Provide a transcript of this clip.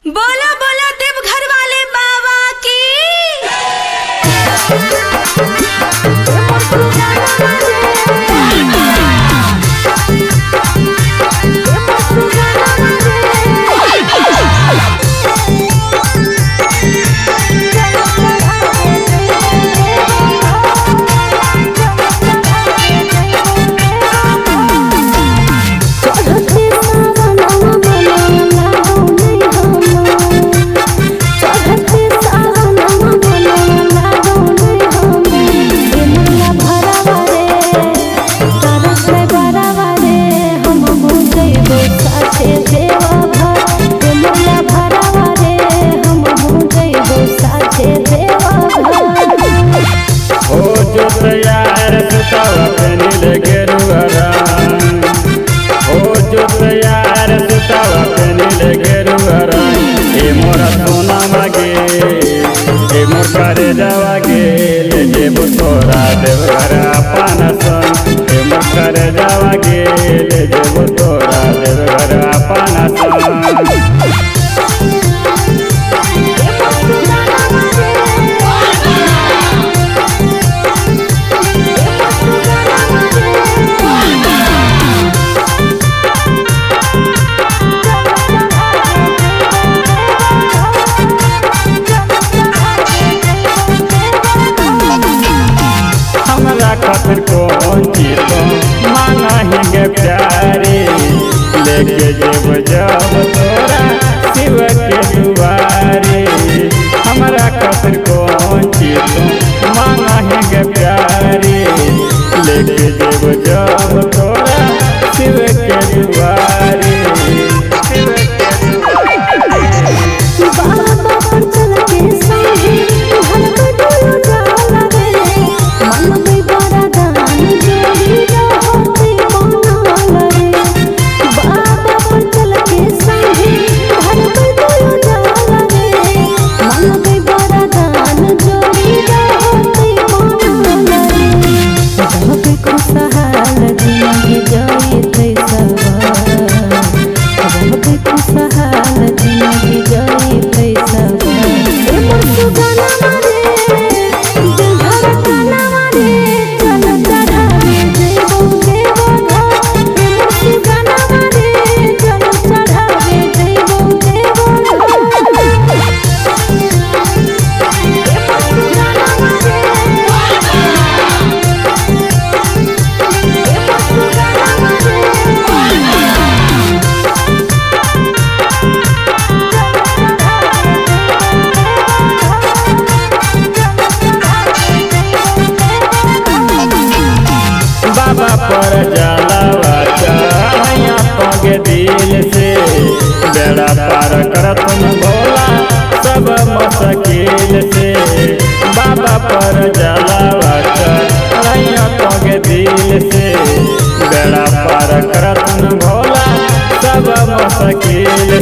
बोला बोला देवघर वाले बाबा की। करे जावा गेल जेबो तोरा देवघर अपन संग करे जावा गेल जेबो तोरा देवघर अपन संग। खातिर कौन चीज माना ही गे प्यारे लेके जेब जब तोरा शिव के दुआरे। हमारा खातिर कौन चीज माना ही गे प्यारे लेके जेब जब तोरा शिव के दुआरे। बाबा पर जलावा चढ़ैया पगे दिल से बेड़ा पार करत भोला सब मुश्किल से। बाबा पर जलावा चढ़ैया पगे दिल से बेड़ा पार करत भोला सब मुश्किल